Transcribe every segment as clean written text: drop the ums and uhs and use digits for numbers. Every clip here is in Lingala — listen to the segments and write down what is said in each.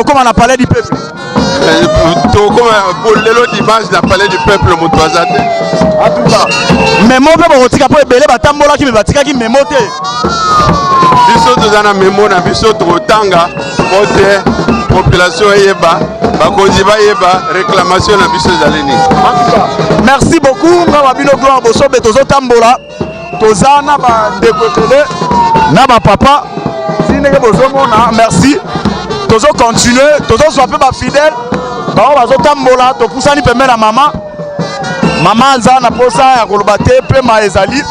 comment on a parlé du peuple. Pour le dimanche, on a parlé du peuple, mon toisate. En tout cas, mais moi, je vais vous dire que batambola qui me batika qui me mote. Biso tozana memo na biso totanga vote population yeba bakonzi ba yeba réclamation na biso zaleni. Merci beaucoup na babino gloire boso betozo tambola tozana ba ndekotele na ba papa sinenge bozo mona merci tozo continuer tozo soit peu ba fidèle ba bazo tambola to pusani pembe na mama nza na posa ya kolobate pe ma ezali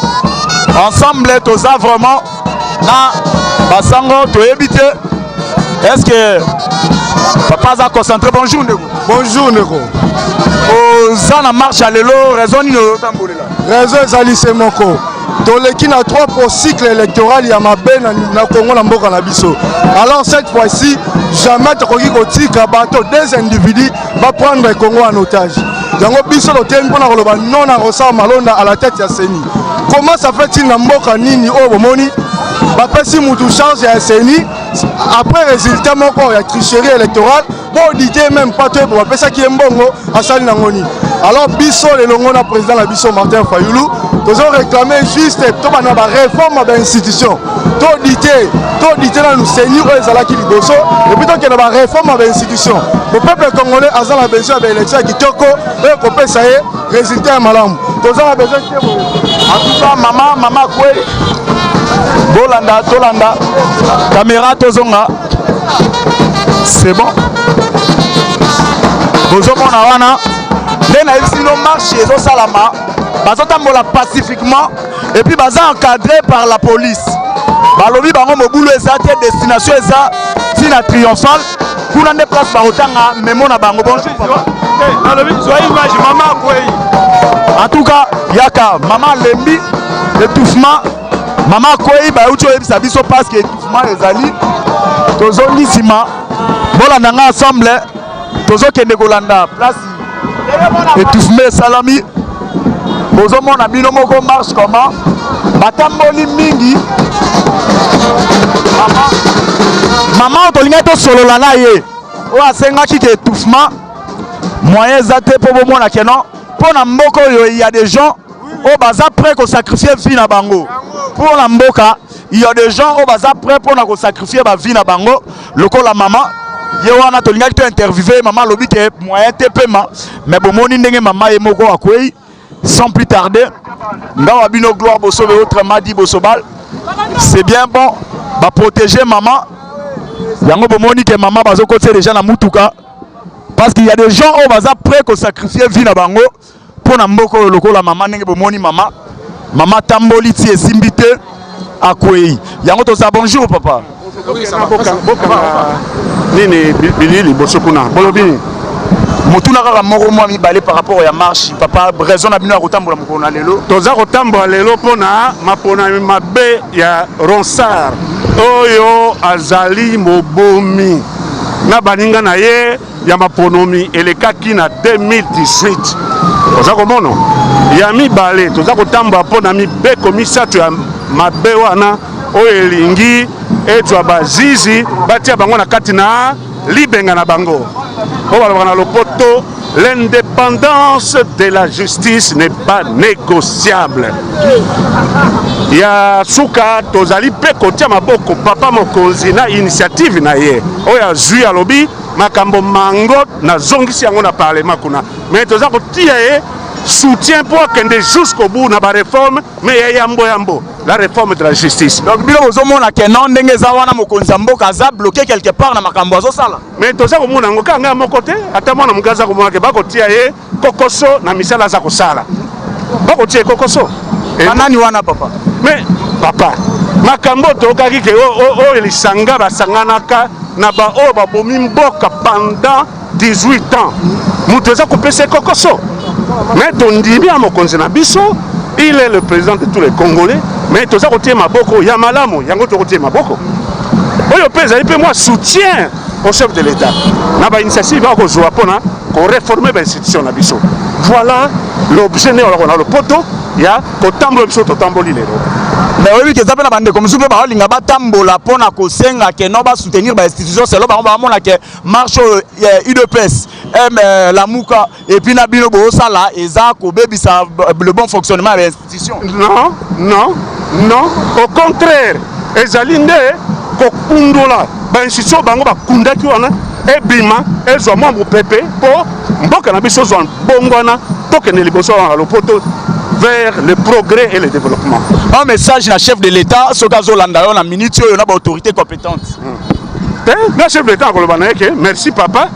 ensemble toza vraiment na basango to ebite. Est-ce que papa a concentré? Bonjour Neko. Bonjour Neko. Oza na marche à l'élo raison ni no tambolela. Raison ezali c'est moko. Toleki na 3 pour cycle électoral ya mabe na Congo na mboka na biso. Alors cette fois-ci, jamais tokoki kotika bato des individus va prendre Congo en otage. Yango biso lo tempo na koloba non na Rosa Malonda à la tête ya Seni. Comment ça fait-il na mboka nini o bomoni? Bapesi mutu change ya Seni après résultat moko ya tricherie électorale pour auditer même pas toi pour appeler ça qui est mbongo asali nangoni. Alors biso le longo na président la biso Martin Fayulu nous avons réclamé juste to bana ba réforme ba institution to auditer na nous Seni o ezala ki liboso et puis donc il y a ba réforme ba institution le peuple congolais azala besoin de élection kitoko et ko pesa ye résultat malamu nous avons besoin en tout cas maman quoi Bolanda, Tolanda, caméra Tozonga, c'est bon. Bozomona wana, les naïfs sinon marche chez eux salama, bazotambola pacifiquement et puis baza encadré par la police. Balobi bango mobulo ezate destination eza tina triomphale, kuna ne place barotanga memo na bango bonjour papa. Balobi soyez image maman quoi. En tout cas, yaka maman lembi étouffement. Maman Kouei ba ucho ebisa biso parce que étouffement ezali tozo nisima bolanda nga ensemble tozo kende kolanda place étouffement salami bozo mona bino moko marche comment batamboli mingi maman tolinga to solola na ye o asenga ki étouffement moyen zate po bomona que non pour na mboko yo il y a des gens au baza prêt ko sacrifier vie na bango. Pour la mboka, il y a des gens au bazar prêts pour sacrifier ma vie na bango. Le la maman, yewana tolinga qui interviewé maman lobi que moyen te paiement. Mais bon moni ndenge maman et moko akwei sans plus tarder. Ngawa bino gloire boso be autre madi bosobal. C'est bien bon, va protéger maman. Yango bon moni que maman bazo côté déjà na mutuka parce qu'il y a des gens au bazar prêts pour sacrifier vie na bango pour na mboko le la maman ndenge bon moni maman. Maman tamboli ti esimbite akwei. Yango to sa bonjour papa. Nini bilili bosokuna. Bolobini. Motuna kaka moko mwa mibale par rapport à marche papa raison na bino ya kotambola mokona lelo. Toza kotambola lelo pona mapona mabe ya Ronsard. Oyo azali mobomi. Na baninga na ye ya maponomi elekaki na 2018. Toza komono ya mibale toza kotamba pona mibeko misato ya mabe wana oyo elingi etwa bazizi batia bango na kati na libenga na bango o balobaka na lopoto l'indépendance de la justice n'est pas négociable. Ya suka tozali pe kotia maboko papa mokonzi na initiative na ye oyo azwi alobi makambo mango na zongisi yango na parlement kuna mais toza kotia ye soutien pour qu'elle jusqu'au bout na ba réforme mais yambo la réforme de la justice. Donc bilo ozomona ke non ndenge za wana mokonzi mboka za bloqué quelque part na makambo azo sala. Mais toza komona ngo kanga mon côté ata mona mugaza komona ke bakotia ye kokoso na misala za kosala. Bakotia kokoso. Nani wana papa? Mais papa makambo to kaki ke o elisanga basanganaka na ba o babomi mboka pendant 18 ans. Mutoza kopesa kokoso. Mais ton dibia mokonzi na biso, il est le président de tous les Congolais, mais toza kotie maboko ya malamu, yango to kotie maboko. Oyo pesa ipe moi soutien au chef de l'État. Na ba initiative ba ko zoa pona ko réformer ba institution na biso. Voilà l'objet né on a le poto ya ko tambo biso to tamboli lelo. Mais oui, que ça peut pas comme si on parle linga batambola pour na kosenga que non ba soutenir ba institution c'est là ba mona que marche UDPS la muka et puis na bino bo sala eza ko bebisa le bon fonctionnement de l'institution. Non, non, non, au contraire, ezali nde ko kundola ba institution bango ba kundaki wana e bima e zo membre PP pour mboka na biso zo bongwana tokene liboso na lopoto vers le progrès et le développement. Un message na chef de l'État, ce cas Zolanda, on a minute, on a autorité compétente. Le chef de l'État, merci papa.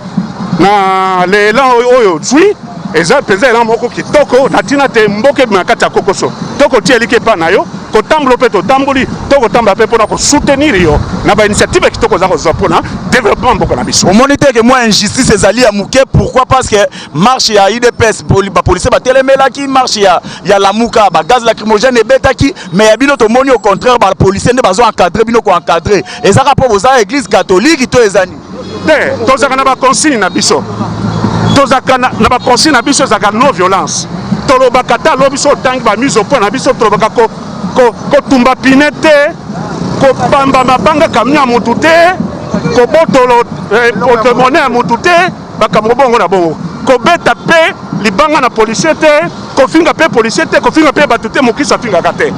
Na l'élan oyo zui, eza peza élan moko kitoko, natina te mboke makata kokoso. Toko tieli ke pa na yo, ko tamblo pe to tamboli, toko tamba pe pona ko soutenir yo. Na ba initiative kitoko za ko zapona développement mboka na biso. Au moniteur que moi injustice ezali ya muke, pourquoi? Parce que marche ya IDPS ba police ba telemela ki marche ya la muka ba gaz lacrymogène et betaki, mais ya bino to moni au contraire ba police ne bazo encadrer bino ko encadrer. Eza rapport boza église catholique to ezani. Te to za kana ba consigne na biso. To za kana na ba consigne na biso za no violence. To lo bakata lo biso tangi ba mise au point na biso to baka ko tumba pinete ko bamba mabanga kamnya mutu te ko botolo porte-monnaie ya mutu te bakambo bongo na bongo ko beta pe libanga na policier te ko finga pe policier te ko finga pe batu te mokisa finga kate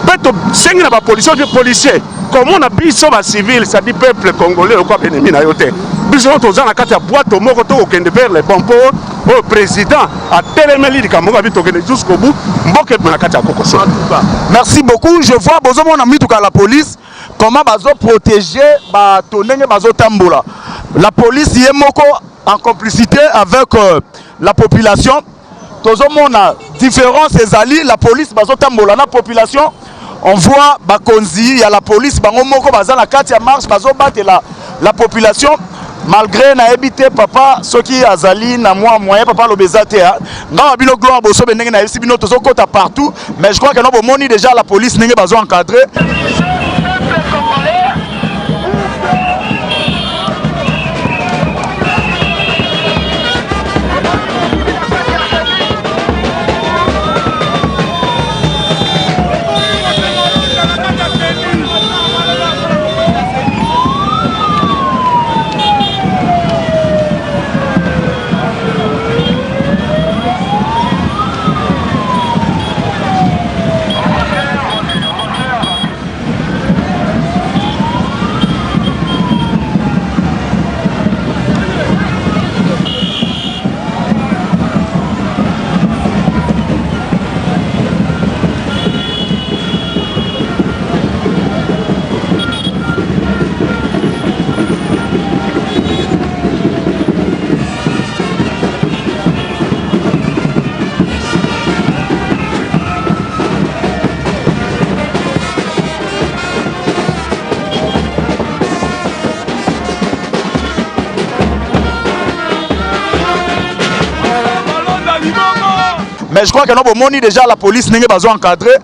pe to sengi na ba policier comment on a biso ba civil ça dit peuple congolais ko benemi na yo te biso to za na kati ya boîte moko to okende vers les bons pour au président a telemeli likambo ba bito kende jusqu'au bout mboke na kati ya kokoso. Merci beaucoup. Je vois bozo mon ami tout la police comment bazo protéger ba tonenge bazo tambola. La police y est moko en complicité avec la population. Tozo mon a différence ezali la police bazo tambola na population. On voit bakonzi ya la police bango moko baza na kati ya marche bazo battre la population malgré na habité papa soki azali na moi moyen papa lobezate nga bino gloire boso benenge na yesi bino tozo kota partout mais je crois que non bomoni déjà la police nenge bazo encadrer. Mais je crois que non bomoni déjà la police nenge bazo encadrer.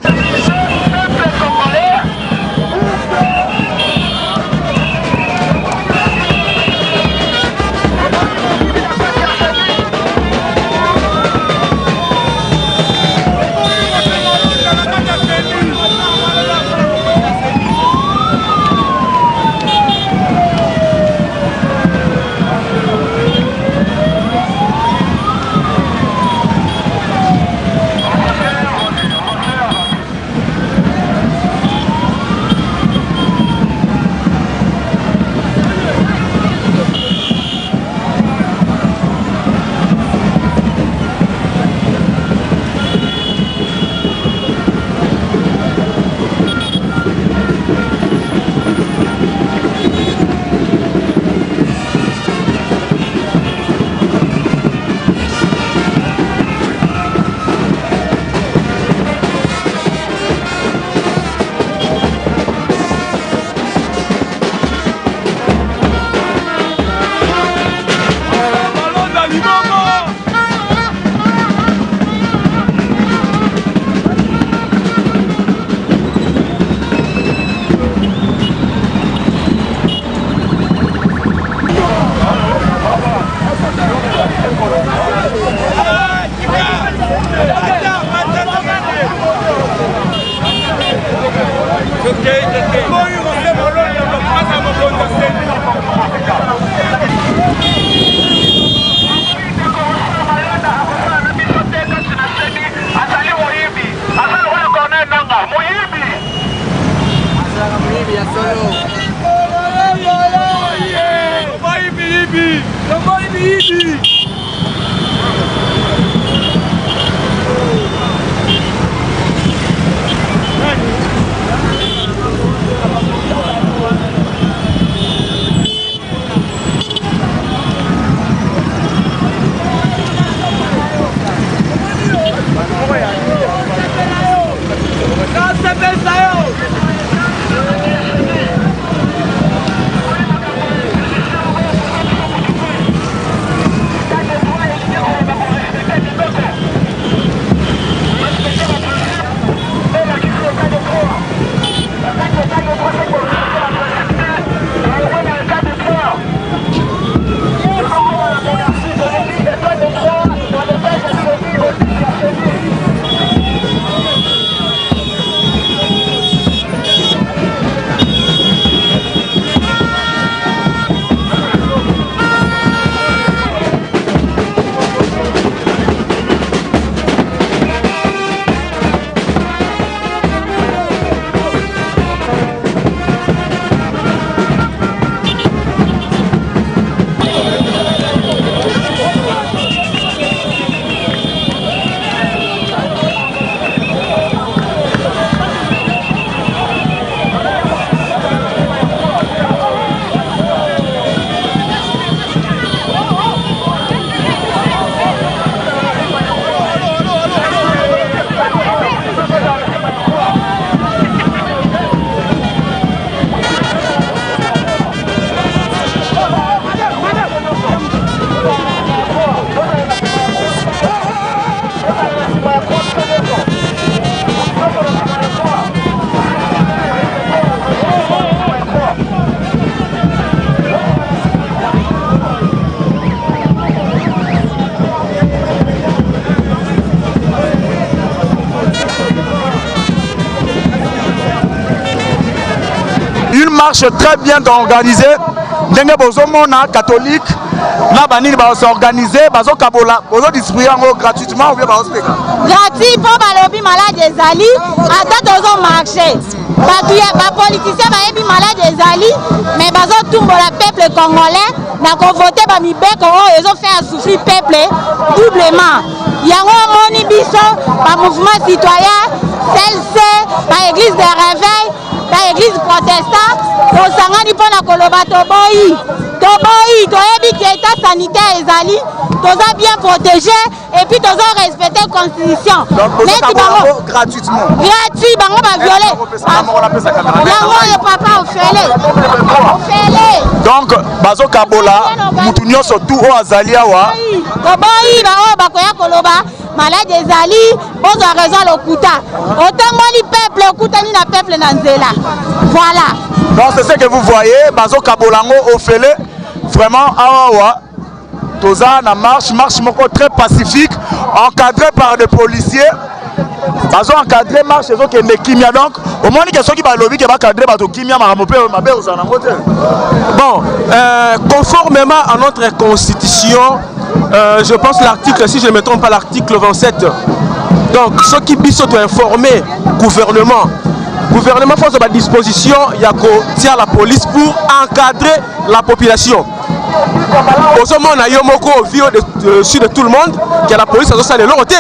Une marche très bien organisée. Ndenge bozomona catholique na banini ba s'organiser bazo kabola bozo distribuer ngo gratuitement ou bien ba speka. Gratuit pour balobi malade ezali ata tozo marché. Ba politicien ba yebi malade ezali mais bazo tumbola peuple congolais na ko voter ba mibeko oyo ezo faire souffrir peuple doublement. Yango moni biso ba mouvement citoyen CLC ba église de réveil ba église protestant tosangani pona koloba toboyi toyebi ki état sanitaire ezali toza bien protégé et puis toza respecter constitution neti bango gratuitement bango ba violer yango le papa ofele donc bazo kabola mutu nyonso tu o azali awa toboyi bango bakoya koloba malade ezali bozwa raison lokuta otangoli peuple okutani na peuple na nzela voilà. Donc c'est ce que vous voyez, bazo kabolango ofele vraiment awa toza na marche moko très pacifique encadré par des policiers. Bazo encadré marche ezo ke kimia donc au moins que soki balobi ke ba cadrer bato kimia makambo pe mabe ozana ngote. Bon, conformément à notre constitution, je pense l'article, si je ne me trompe pas, l'article 27. Donc, ceux qui biso doivent informer gouvernement force à disposition, il y a tient la police pour encadrer la population. Au moment où Yomoko vit au-dessus de tout le monde, que la police a aussi de l'autre.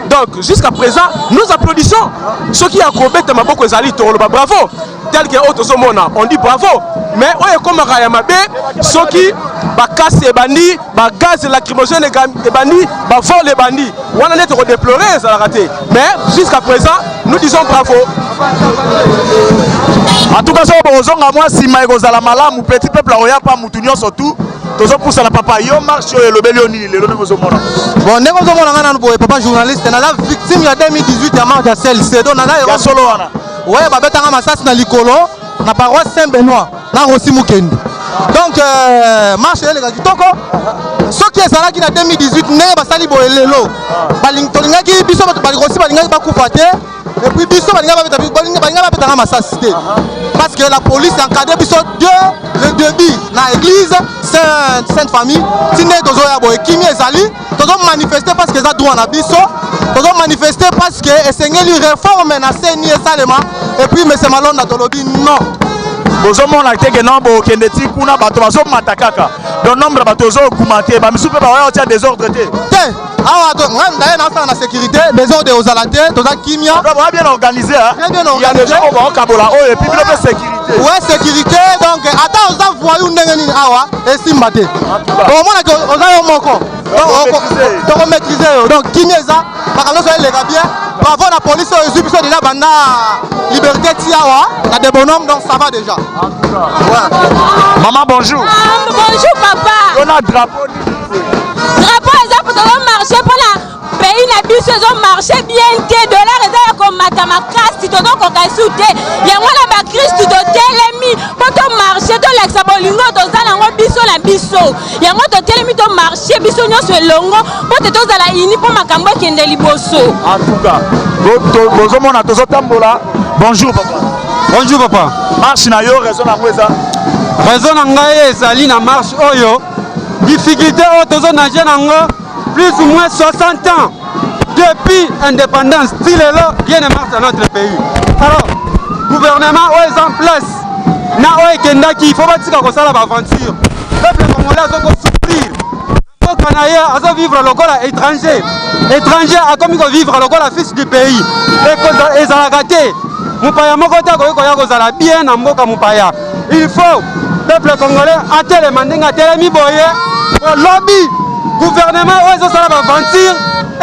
Donc, jusqu'à présent, nous applaudissons ceux qui ont combattu Maboko et Zali Toroba, bravo. Tel que on dit bravo. Mais on est comme Rayamabe, ceux qui cassent les bandits, gaz lacrymogène les bandits, volent les bandits. On en est redéploré, ça l'a raté. Mais jusqu'à présent, nous disons bravo. En tout cas, si mon petit peuple a pas moutonio surtout, tous poussent la papa, yo marche et le bélioni, le bon, nous papa journaliste, on a victime il y a 2018 à marche à celle, c'est donc on a solo. Ouais, babetanga masas na likolo, na paroisse Saint-Benoît, na Rossi Mukendi. Donc, marche les gars, kitoko. Ce qui est ça là qui en 2018, né basali boelelo. Balinga qui biso bali Rossi balinga ba kupate. Et puis biso balinga ba masas cité. Parce que la police encadre biso le début na église Sainte Famille, tine tozo ya boye kimi ezali, tozo manifester parce que ça droit na biso, tozo manifester parce que esengeli réforme na seni esalema et puis monsieur Malonda tolobi non. bozomona te ke non bokende ti kuna bato bazomata kaka donc nombre bato ozokuma te bamisu mpe baoya otia désordre te awa ngai ndaye nasala na sécurité désordre ozala te toza kimia boa bien organisé il y a des gens baokabola oyo epuis bino mpe sécurité ouais sécurité donc ata oza voyu ndenge nini awa esimba te omonaki oza yo moko tokomaîtrise yo donc kimia eza makambo nyonso eleka bien bravo na police oyo ezwi biso déjà banda liberté ti awa na de bonhomme donc ça va déjà maman bonjour bonjour papa on a drapeau eza po tozomarche mpona pays na biso ezomarche bien te dollar eza ya komata makasi tozokoka esu te yango na bakristu totelemi mpo tomarche tolakisa bolingo toza nango biso na biso yango totelemi tomarche biso nyonso elongo mpo te tozala ini mpo makambo ekende liboso antuka bozomona tozotambola bonjour papa bonjour papa marche na yo raison nango eza raison na ngai ezali na marche oyo difficulté oyo tozonage nango plus ou moins 60 ans depuis indépendance ti lelo rien ne marche dans notre pays alors gouvernement oyo eza en place na oyo ekendaki ifo batika kosala baaventure peuple congolais azokosouffrir mboka na ye azovivre lokola étranger akomi kovivre lokola fils du pays ezalaka te mopaya moko te akoki koya kozala bien na mboka mopaya il faut peuple congolais atelema ndenge atelemi boye lobi gouvernement oyo ezosala baaventure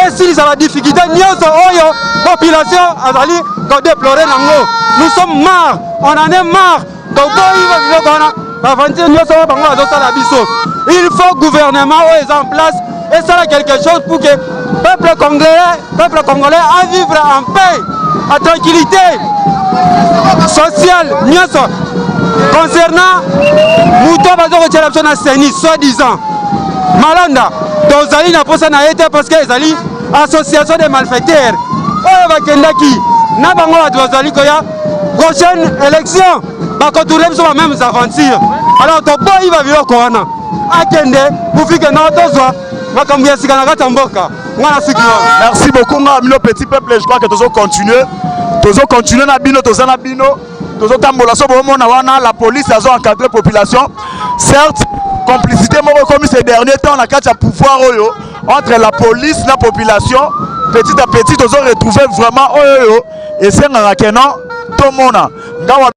esilisa badifficulté nyonso oyo population azali kodeplore nango nous sommes marre on en est marre toboyiba biloko wana baaventure nyonso oyo bango bazosala biso il faut gouvernement oyo eza en place esala quelque chose pour que peuple congolais a vivre en paix en tranquillité sociale nyonso concernant moto bazokotiela biso na seni soi-disant malanda tozali na posa na ye te parce que ezali association de malfaiteurs oyo bakendaki na bango bato bazali koya prochaine élection bakotourne biso bamêmes aventures alors toboyi babiloko wana akende pufike na tozwa makambo ya sika na kati ya mboka ngana siki wana merci beaucoup nga bino petit peuple je crois que tozocontinue na bino toza na bino tozotambola so bomona wana la police azo encadrer population certes complicité moko comme ces derniers temps na kati ya pouvoir oyo entre la police na population petit à petit tozo retrouver vraiment oyo esengaka ke non tomona ngawa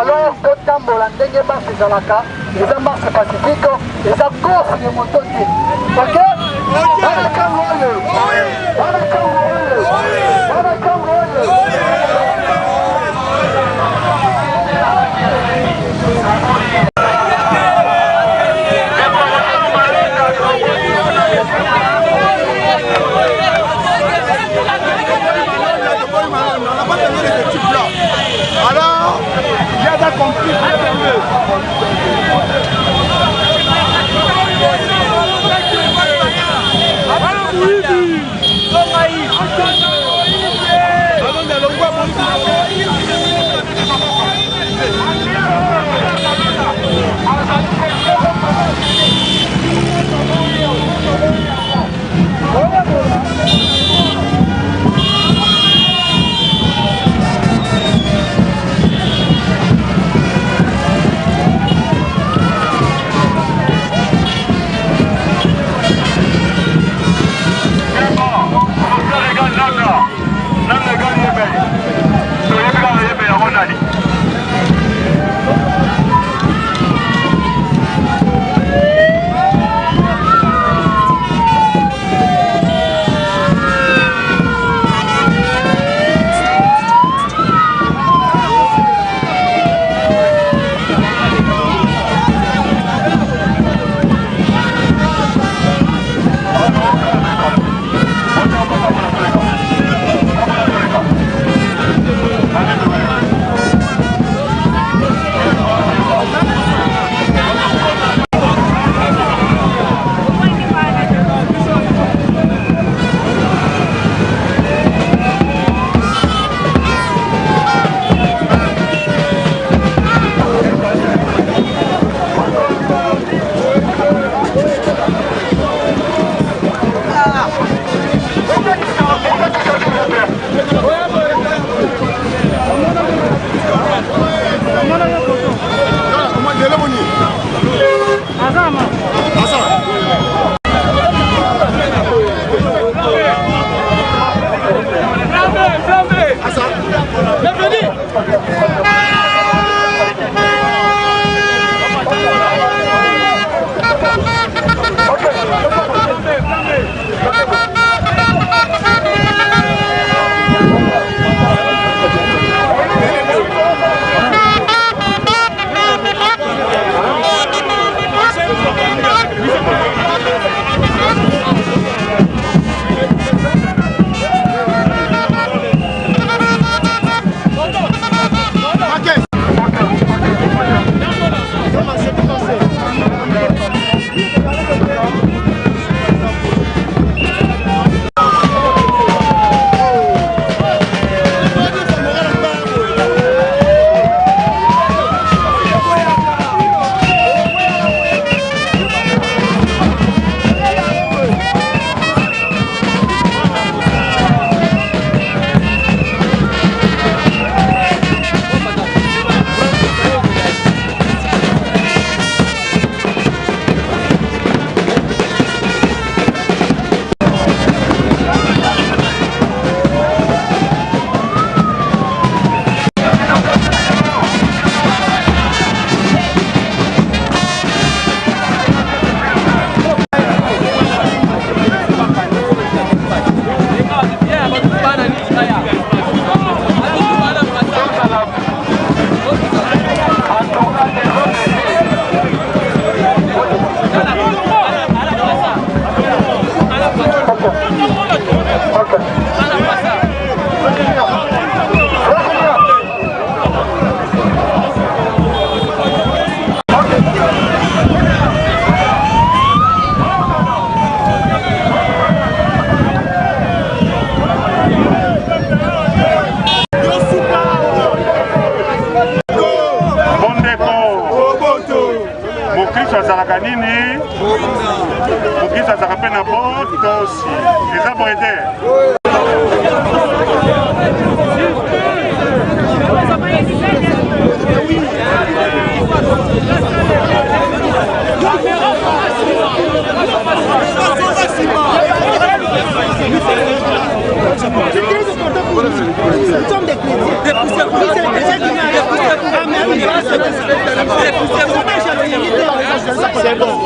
alors totambola ndenge marche ezalaka eza marche pacifique eza course de moto te ok banakango oyo compris. bazaka mpe na bon tosi eza boye te. C'est bon.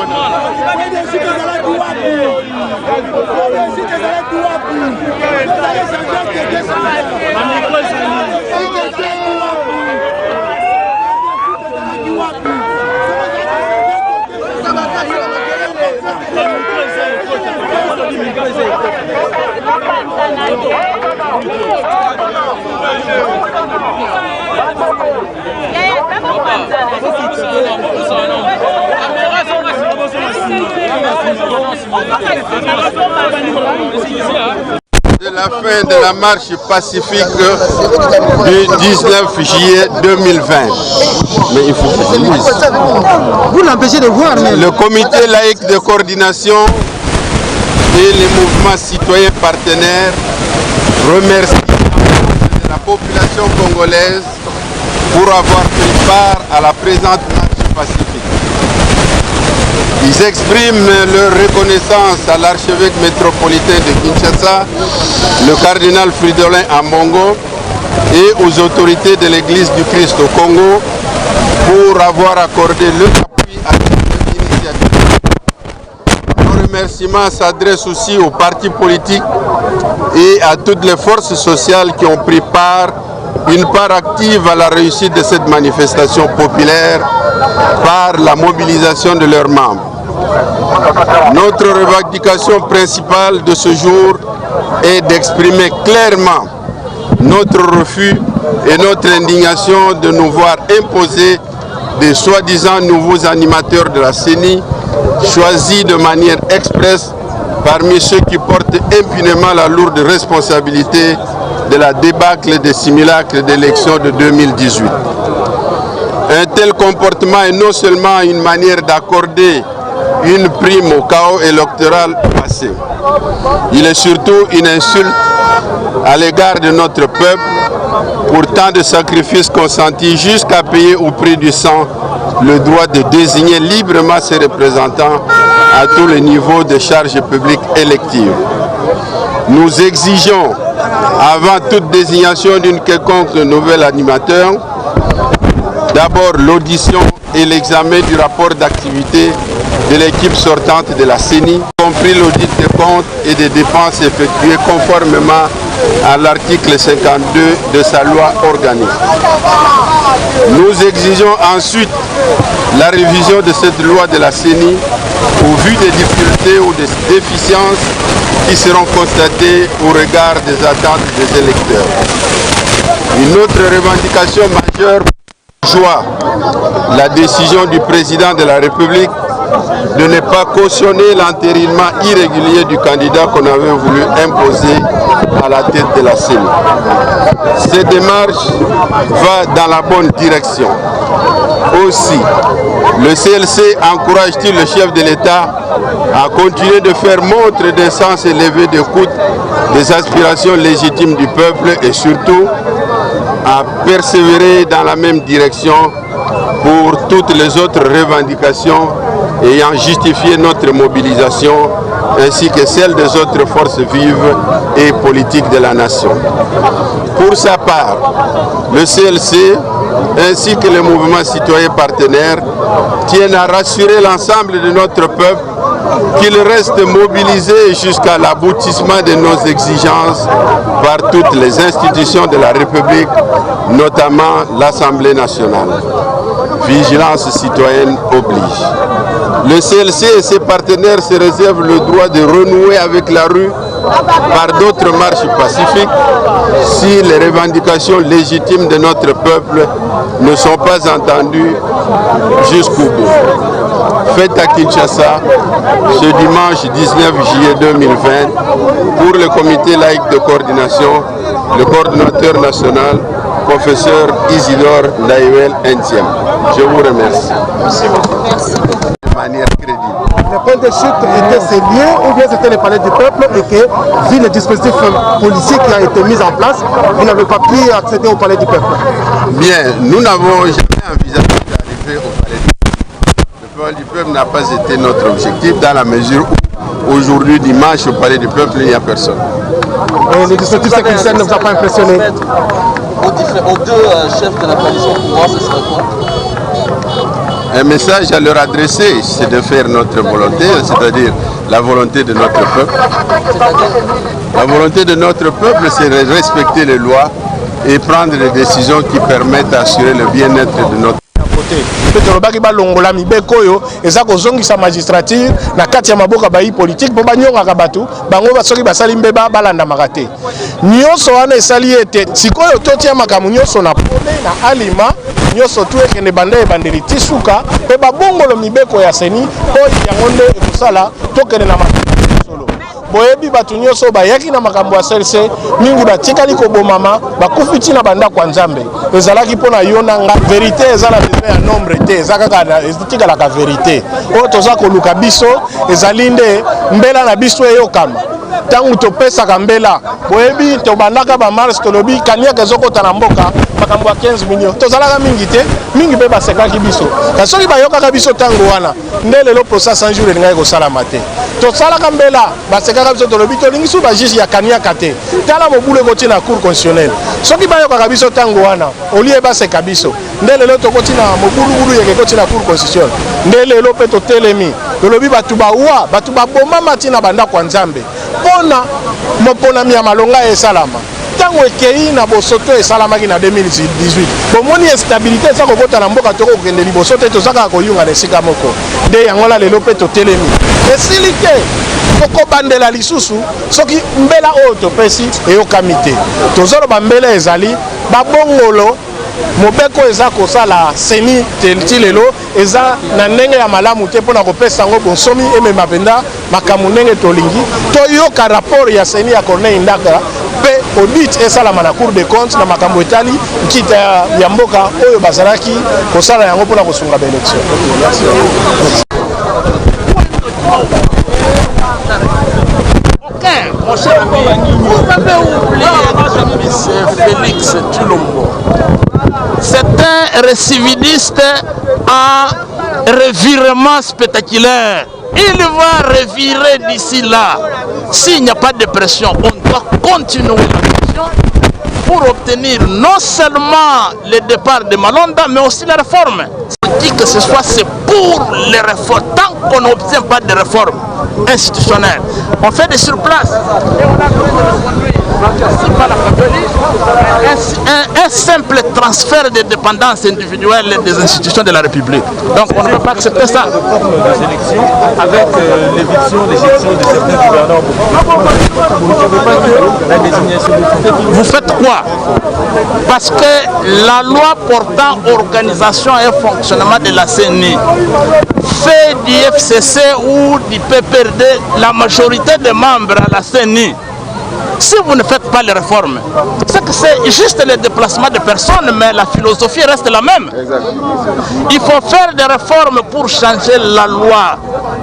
De la fin de la marche pacifique du 19 juillet 2020. Mais il faut que je lise. Vous l'empêchez de voir. Mais... Le comité laïque de coordination et les mouvements citoyens partenaires remercient la population congolaise pour avoir pris part à la présente marche pacifique. Ils expriment leur reconnaissance à l'archevêque métropolitain de Kinshasa, le cardinal Fridolin Ambongo et aux autorités de l'Église du Christ au Congo pour avoir accordé leur appui à cette initiative. Nos remerciements s'adressent aussi aux partis politiques et à toutes les forces sociales qui ont pris une part active à la réussite de cette manifestation populaire par la mobilisation de leurs membres. Notre revendication principale de ce jour est d'exprimer clairement notre refus et notre indignation de nous voir imposer des soi-disant nouveaux animateurs de la CENI, choisis de manière expresse parmi ceux qui portent impunément la lourde responsabilité de la débâcle des simulacres d'élections de 2018. Un tel comportement est non seulement une manière d'accorder une prime au chaos électoral passé, il est surtout une insulte à l'égard de notre peuple pour tant de sacrifices consentis jusqu'à payer au prix du sang le droit de désigner librement ses représentants à tous les niveaux de charges publiques électives. Nous exigeons, avant toute désignation d'une quelconque nouvel animateur, d'abord l'audition et l'examen du rapport d'activité de l'équipe sortante de la CENI, y compris l'audit des comptes et des dépenses effectuées conformément à l'article 52 de sa loi organique. Nous exigeons ensuite la révision de cette loi de la CENI au vu des difficultés ou des déficiences qui seront constatées au regard des attentes des électeurs. Une autre revendication majeure joie la décision du président de la République de ne pas cautionner l'entérinement irrégulier du candidat qu'on avait voulu imposer à la tête de la CENI. Cette démarche va dans la bonne direction. Aussi, le CLC encourage-t-il le chef de l'État à continuer de faire montre d'un sens élevé d'écoute des aspirations légitimes du peuple et surtout à persévérer dans la même direction pour toutes les autres revendications ayant justifié notre mobilisation ainsi que celle des autres forces vives et politiques de la nation. Pour sa part, le CLC ainsi que les mouvements citoyens partenaires tiennent à rassurer l'ensemble de notre peuple qu'il reste mobilisé jusqu'à l'aboutissement de nos exigences par toutes les institutions de la République, notamment l'Assemblée nationale. Vigilance citoyenne oblige. Le CLC et ses partenaires se réservent le droit de renouer avec la rue par d'autres marches pacifiques si les revendications légitimes de notre peuple ne sont pas entendues jusqu'au bout. Fête à Kinshasa ce dimanche 19 juillet 2020 pour le comité laïque de coordination, le coordinateur national, professeur Isidore Ndaïwel Ntiem. Je vous remercie. Merci. De manière crédible. Le point de chute était ces lieux ou bien c'était le palais du peuple et que, vu le dispositif policier qui a été mis en place, vous n'avez pas pu accéder au palais du peuple? Bien, nous n'avons jamais envisagé d'arriver au palais du peuple. Le palais du peuple n'a pas été notre objectif dans la mesure où aujourd'hui, dimanche, au palais du peuple, il n'y a personne. Et le dispositif sécuritaire ne vous a pas impressionné? Aux deux chefs de la coalition pouvoir, ce serait quoi? Un message à leur adresser, c'est de faire notre volonté, c'est-à-dire la volonté de notre peuple. La volonté de notre peuple, c'est de respecter les lois et prendre des décisions qui permettent d'assurer le bien-être de notre côté. Tolobaki balongola mibeko oyo eza kozongisa magistrature na kati ya maboka bayi politique po banyongaka bato bango basoki basali mbeba balandamaka te. Nyonso wana esali ete sikoyo totia makambo nyonso na pole na alima nyonso tu ekende banda ebandeli tisuka pe babongolo mibeko ya seni po yango nde ekosala tokende na solo. Boyebi batu nyonso bayaki na makambo ya CLC mingi batikali kobomama bakufi tina banda kwa Nzambe ezalaki pona yona nga vérité ezala besoin ya nombre te ezaka ezitikala ka vérité oyo toza koluka biso ezali nde mbela na biso eyokama tangu topesaka mbela boyebi tobandaka ba mars tolobi kaniaka ezokota na mboka makambo ya 15 millions tozalaka mingi te mingi pe basekaki biso kasi soki bayokaka biso tango wana nde lelo procès 100 jours elingai kosalama te tosalaka mbela basekaka biso tolobi tolingi su bajuge ya kaniaka te tala mobulu ekoti na cour constitutionnelle soki bayokaka biso tango wana olie baseka biso nde lelo tokoti na mobulubulu yeke ekoti na cour constitutionnelle nde lelo mpe totelemi tolobi batu bawa batu babomama tina banda kwa Nzambe pona moponami ya malonga esalama tango ekei na bosoto esalamaki na 2018 bomoni instabilité eza kokota na mboka toko kokende liboso te tozaka koyunga na esika moko nde yango la lelo mpe totelemi esili te tokobandela lisusu soki mbela oyo topesi eyokami te tozoloba mbela ezali babongolo mobeko eza kosala seni ti lelo eza na ndenge ya malamu te mpona kopesa yango bonsomi emema mpenza makambo ndenge tolingi toyoka rapport ya seni ya Corneille Ndaka mpe audit esalama na cour des comptes na makambo etali nkita ya mboka oyo bazalaki kosala yango mpona kosunga baélection. Mon cher ami, vous avez oublié M. Félix Tshilombo. C'est un récidiviste en revirement spectaculaire. Il va revirer d'ici là. S'il n'y a pas de pression, on doit continuer la pression pour obtenir non seulement le départ de Malonda, mais aussi la réforme. Qui que ce soit, c'est pour les réformes. Tant qu'on n'obtient pas de réformes institutionnelles, on fait des surplaces. Et on a un simple transfert de dépendance individuelle des institutions de la République. Donc on ne peut pas accepter ça. Les élections avec l'éviction de certains gouverneurs. Vous faites quoi? Parce que la loi portant organisation et fonctionnement de la CENI fait du FCC ou du PPRD la majorité des membres à la CENI. Si vous ne faites pas les réformes, c'est que c'est juste le déplacement de personnes, mais la philosophie reste la même. Il faut faire des réformes pour changer la loi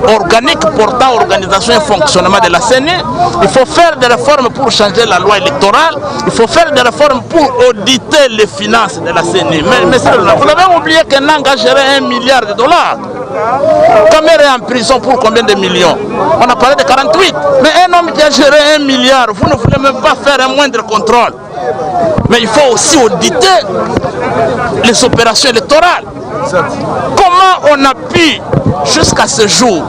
organique portant organisation et fonctionnement de la CENI. Il faut faire des réformes pour changer la loi électorale. Il faut faire des réformes pour auditer les finances de la CENI. Mais vous avez oublié qu'un an a géré $1 milliard. Camer est en prison pour combien de millions? On a parlé de 48. Mais un homme qui a géré $1 milliard, vous ne voulez même pas faire un moindre contrôle. Mais il faut aussi auditer les opérations électorales. Comment on a pu, jusqu'à ce jour,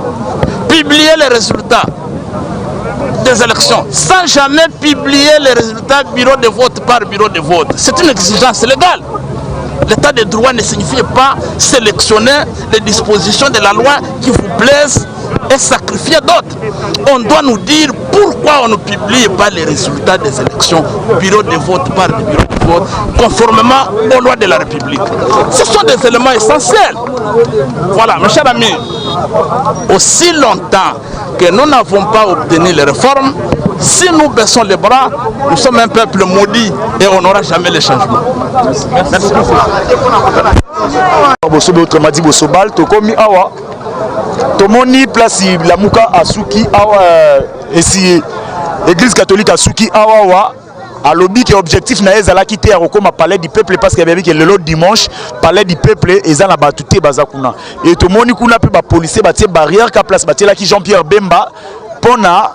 publier les résultats des élections sans jamais publier les résultats bureau de vote par bureau de vote? C'est une exigence légale. L'état de droit ne signifie pas sélectionner les dispositions de la loi qui vous plaisent et sacrifier d'autres. On doit nous dire pourquoi on ne publie pas les résultats des élections bureau de vote par bureau de vote conformément aux lois de la République. Ce sont des éléments essentiels. Voilà, mes chers amis, aussi longtemps que nous n'avons pas obtenu les réformes, si nous baissons les bras, nous sommes un peuple maudit et on n'aura jamais les changements. Merci. tomoni place la muka asuki awa esi église catholique asuki awa alobi que objectif na ezala quitter akoma palais du peuple parce que bien que le dimanche palais du peuple ezala batute bazakuna et tomoni kuna pe ba policier batie barrière ka place batie la ki Jean-Pierre Bemba pona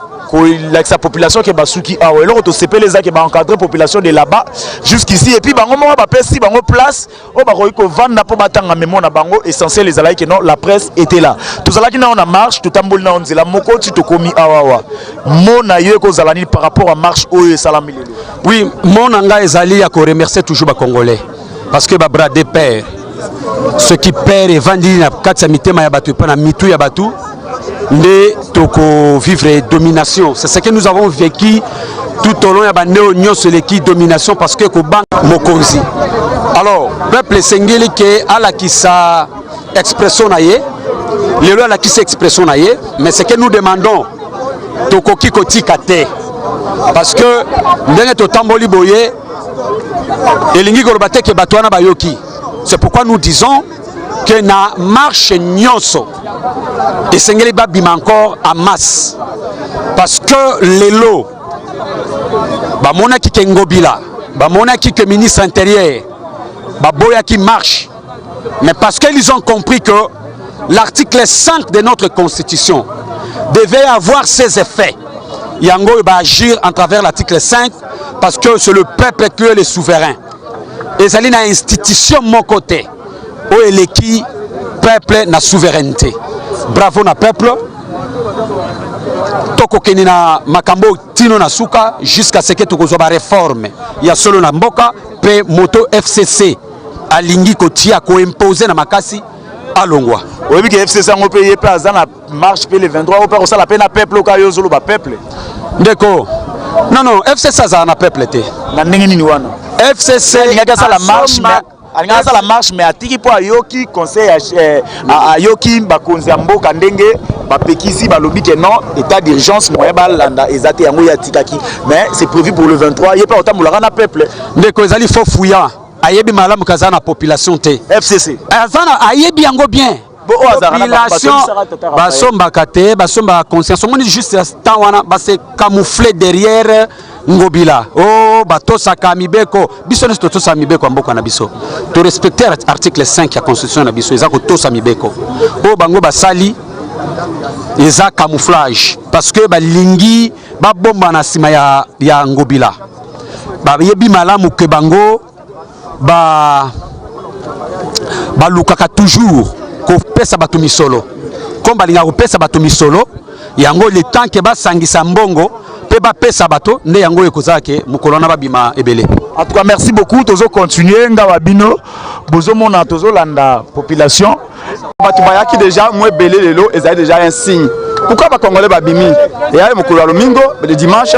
la population qui est basuki awa alors to sepele les qui ba encadrer population de là-bas jusqu'ici et puis bango mo ba pesi bango place o ba ko vendre pour batanga memo na bango essentiel les alaki que non la presse était là tout alaki na on a marche tout tamboli na on zela moko ti to komi awa mona yo ko zalani par rapport à marche o salami lelo. Oui, mon anga ezali ya ko remercier toujours ba congolais parce que ba bras de père ceux qui perd et vendent na katsa mitema ya batu pa na mitu ya batu de toko vivre domination. C'est ce que nous avons vécu tout au long de la néo qui domination parce que Koban Mokonzi. Alors, peuple sengeli que ala qui sa expression naie, les lois la qui sa expression naie, mais ce que nous demandons toko kikoti kate parce que ndenge to tamboli boye elingi kolobate ke batwana bayoki. C'est pourquoi nous disons que na marche nyonso et Sengeli babima encore en masse parce que les lots ba mona ki kengobila ba mona ki que ministre intérieur ba boya qui marche mais parce qu'ils ont compris que l'article 5 de notre constitution devait avoir ses effets yango va agir en travers l'article 5 parce que c'est le peuple qui est le souverain et ça une institution mon côté où est qui peuple na souveraineté. Bravo na peuple. Toko keni na makambo tino na suka jusqu'à ce que toko zoba réforme. Ya solo na mboka pe moto FCC alingi kotia ko imposer na makasi alongwa. Oui que FCC ngo payer place dans la marche pe le 23 au ça la peine à peuple ka yo zolo ba peuple. Ndeko. Non FCC ça na peuple te. Na ndenge nini wana? FCC ngaka ça la marche alingasa la marche mais atiki po ayoki conseil ayoki bakonzi ya mboka ndenge bapekisi balobi que non état d'urgence moyen balanda ezate yango ya tikaki mais c'est prévu pour le 23 il y a pas autant moulaka na peuple ndeko ezali faux fouillant ayebi malamu kaza na population te FCC azana ayebi yango bien population basombaka te basomba conscience omoni juste temps wana base camoufler derrière ngobila oh batosaka mibeko biso nesto tosa mibeko mboka na biso to respecter article 5 ya constitution na biso eza ko tosa mibeko oh bango basali eza camouflage parce que balingi babomba na sima ya ngobila ba yebi malamu ke bango balukaka toujours ko pesa batu misolo comme balinga ko pesa batu misolo yango le temps que basangisa mbongo pe ba pesa bato nde yango ekozake mukolo na babima ebele. En tout cas merci beaucoup tozo continuer ngawa bino bozo mona tozo landa population batu bayaki déjà moi belé lelo ezali déjà un signe. Pourquoi ba congolais babimi et ya mukolo lomingo le dimanche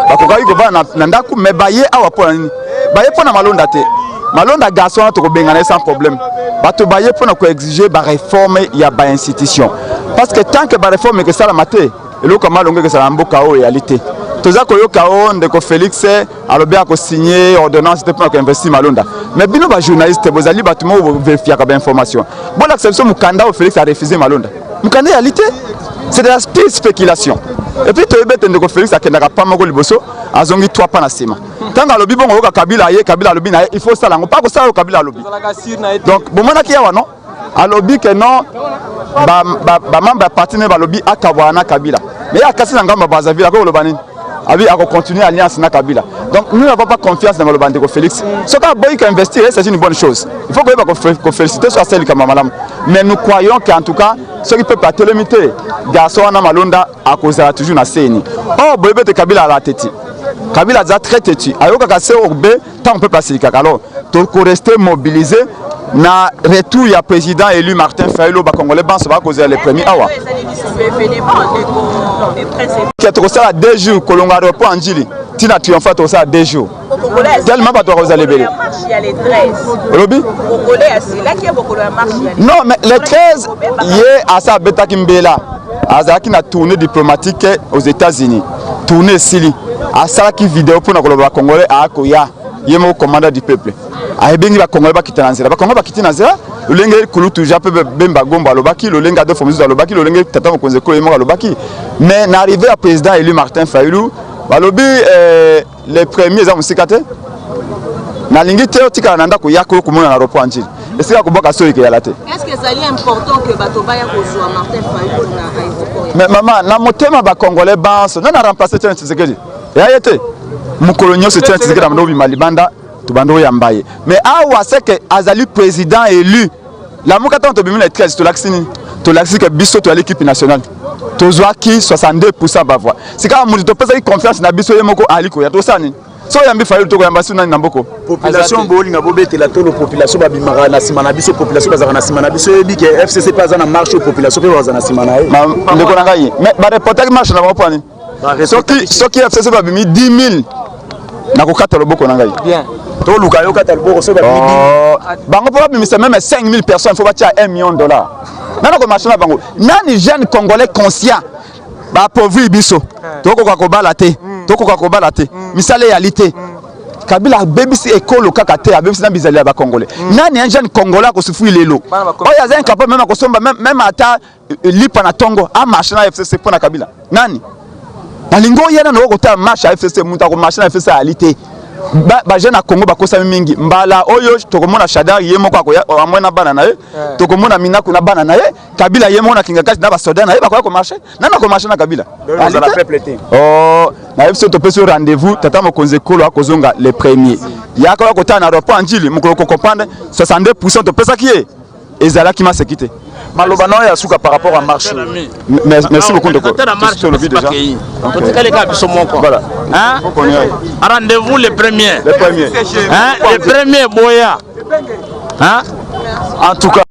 ba kokai ko ba na ndaku me baye awa pona nini baye pona malonda te malonda garçon to ko bengana sans problème bato baye pona ko exiger ba réforme ya ba institution parce que tant que ba réforme que ça la maté et comme malonga que ça la mboka o réalité toza koyoka o ndeko Félix alobi ako signer ordonnance te pour investir malonda mais bino ba journaliste bozali bato mo vérifier ka ba information bon l'acception mukanda o Félix a refusé malonda mukanda réalité c'est de la spéculation et puis to ebete ndeko Félix akendaka pa moko liboso azongi 3 pa na sima tanga alobi bongo yoka Kabila ye Kabila alobi na il faut ça lango pas ko ça Kabila alobi donc bon mona ki yawa non alobi que non ba membre partenaire balobi akabwana Kabila mais akasi na ngamba bazavila ko lobani abi ako continuer alliance na Kabila donc nous n'avons pas confiance dans le bandeko Félix ce qu'a boy investir c'est une bonne chose il faut que féliciter sur celle comme madame mais nous croyons qu'en tout cas ce qui peut pas te limiter garçon na malonda à cause de toujours na CNI oh boy bete Kabila à la tête Kabila a très têtu ayoka ka COB tant on peut passer alors donc rester mobilisé na retour ya président élu Martin Fayulu ba congolais ban ça va causer les premiers awa qui a trop ça 2 jours kolonga aéroport Anjili tina triomphant tout ça 2 jours tellement pas toi vous allez belé lobby non mais les 13 hier à ça beta kimbela azaki na tournée diplomatique aux États-Unis tournée Sili à ça qui vidéo pour na koloba congolais a koya yemo commandant du peuple a bengi ba congolais ba kitanzira ba congolais ba kitanzira lolenge kulutu jape bemba gomba lobaki lolenge ado fomuzu lobaki lolenge tata mokonzi ko yemo lobaki mais n'arrivé à président élu Martin Fayulu balobi les premiers za musikate na lingi te otika na ndako yako komona na ropo anjili esika koboka so ike yala te. Est-ce que ça est important que batoba ya kozwa Martin Fayulu na aéroport? Mais maman na motema ba congolais banso na remplacer Tien Tshisekedi ya yete mukolonyo se Tien Tshisekedi na ndobi malibanda tubando ya mbaye mais awa c'est que azali président élu la mukata to bimina etkasi to laksini to laksika biso to l'équipe nationale tozwaki 62% ba voix sika mutu to pesa confiance na biso yemoko aliko ya to sani so yambi Fayulu to yamba suna na mboko population bolinga bobetela to population babimaka na simana biso population bazaka na simana biso yebi ke FCC pas na marche population pe bazana simana ye ndeko na ngai mais ba reporter marche na mopani soki FCC babimi 10000 na kokata loboko na ngai bien to luka yo kata loboko so babimi bango po babimisa même 5000 personnes faut batia $1 million nana ko marche na bango nani jeune congolais conscient ba pauvre biso tokoka kobala te misale yalité Kabila bebisi ekolo kaka te abebisi na bizali ya ba congolais nani un jeune congolais ko souffrir lelo oya za incapable même ko somba même ata lipa na tongo a marche na FCC pour na Kabila nani balingo yena no ko ta marche à FCC muta ko marche na FCC yalité ba jeune na Congo bakosa mingi mbala oyo tokomona Shadar yemo kwa amwena bana na ye tokomona Minaku na bana na ye Kabila yemo na kinga kasi na ba soda na ye bakoya ko marcher nana ko marcher na Kabila za la peuple te na FCC to peso rendez-vous tata mokonzi kolo akozonga les premiers yaka ko ta na aéroport Njili mukolo ko comprendre 62% to pesa kié ezala ki masekite maloba na ya suka par rapport à marche merci beaucoup de sur le vidéo déjà voilà hein rendez-vous les premiers hein les premiers boya hein en tout cas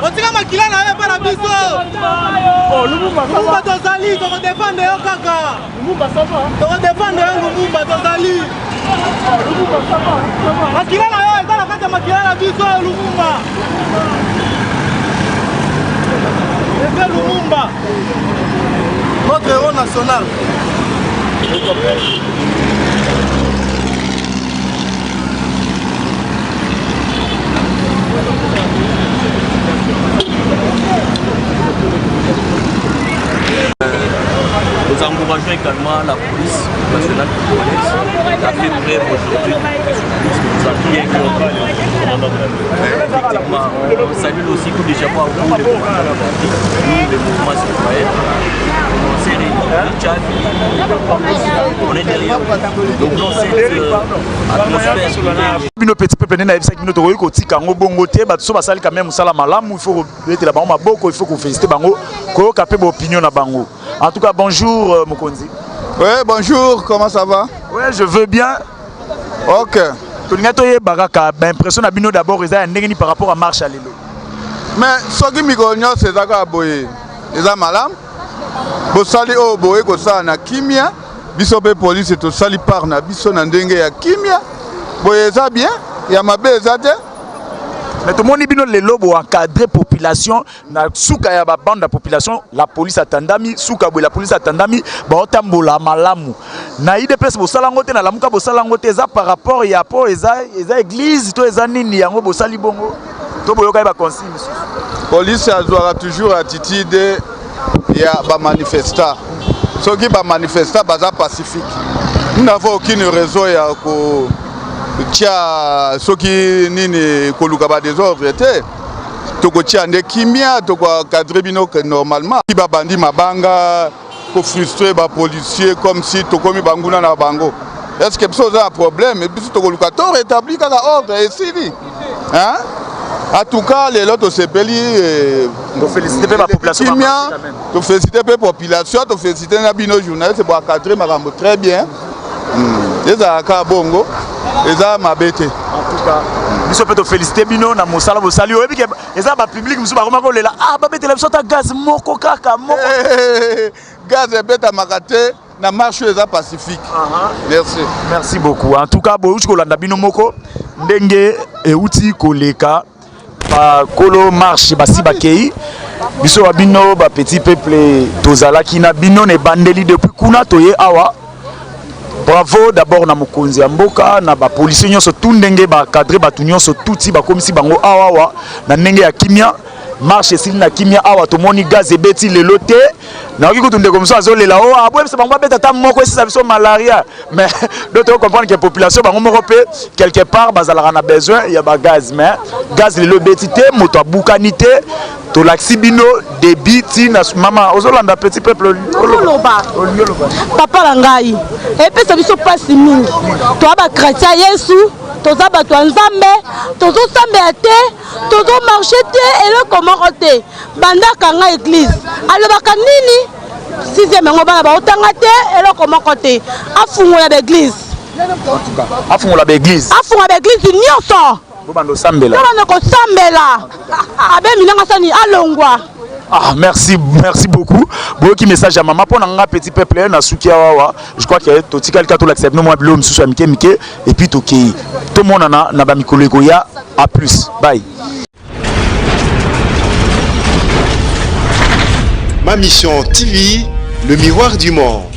otika makila na ye para biso Lumumba tozali tokodefendre yo kaka tokodefendre yo Lumumba tozali makila na yo eza na kati ya makila na biso Lumumba efe Lumumba notre héros national Nous encourageons également la police nationale congolaise qui a fait preuve aujourd'hui nous appuyer effectivement on salue aussi coup de chapeau au cours de nous les mouvements citoyens on s'est réunis au Tchad on est derrière donc dans cette atmosphère bino petit peu pene na ebisa bino to ko tika ngo bongo te ba so basali quand même sala malamu il faut betela bango maboko il faut ko féliciter bango ko ka pe opinion na bango. En tout cas bonjour Mokonzi. Ouais, bonjour, comment ça va? Ouais, je veux bien. OK. Tolingato ye baraka ba impression na bino d'abord eza ndengeni par rapport à marche à lelo. Mais soki mikonyo c'est zaka boye. Eza malamu. Bo sali o boye ko sa na kimia. Biso pe police to sali par na biso na ndenge ya kimia. Boye eza bien, ya mabe eza te. Mais tout le monde bino lelo bo encadrer population na suka ya ba bande de population la police atandami suka bo la police atandami ba otambola malamu na IDPS bo salango te na lamuka bo salango te za par rapport ya po eza église to eza nini yango bo sali bongo to boyoka ba consigne police azwaka toujours attitude ya ba manifestant soki ba manifestant baza pacifique nous n'avons aucune raison ya ko tia soki nini koluka ba désordre te toko tia nde kimia toko cadrer bino normalement ki ba bandi mabanga ko frustrer ba policier comme si toko mi banguna na bango est-ce que ça a un problème et puis toko luka to rétablir kaka ordre et sili hein en tout cas les autres se peli to féliciter la population kimia to féliciter la population to féliciter na bino journaliste pour encadrer makambo très bien les aka bongo eza mabe te. En tout cas, biso peut te féliciter bino na mosala bosali oyebi ke eza ba public musu ba komako lela ah ba betela biso ta gaz moko kaka moko. Gaz ebetamaka te na marche eza pacifique. Merci. Merci beaucoup. En tout cas, bouchi kolanda bino moko ndenge euti koleka ba kolo marche basi bakei biso ba bino ba petit peuple tozala kina bino ne bandeli depuis kuna toye awa. Bravo d'abord na mokonzi ya mboka na ba policiers nyonso tout ndenge ba cadre batu nyonso tuti ba komisi bango awa na ndenge ya kimia marche sili na kimia awa tomoni gaz ebeti lelo te na oki kutunde comme ça azolela o abwe se bango beta ta moko esi biso malaria mais d'autres comprendre que population bango moko pe quelque part bazala na besoin ya ba gaz mais gaz lelo beti te moto abukanité to laxi bino débit na mama ozolanda petit peuple oloba papa la ngai epesa biso pasi mingi to aba chrétien Yesu toza bato ya nzambe tozosambela te tozomarche te eloko moko te bandaka nga église alobaka nini 6e yango bana baotanga te eloko moko te afungola baeglise afungola baeglise nyonso bobanda kosambela abeminanga sani alongwa. Ah, merci beaucoup. Beaucoup message à maman pour un petit peuple na sukiawa. Je crois que tout tika le l'accepte nous moi bleu msusu mike et puis tout le monde na ba mikolo ya à plus. Bye. Ma mission TV, le miroir du monde.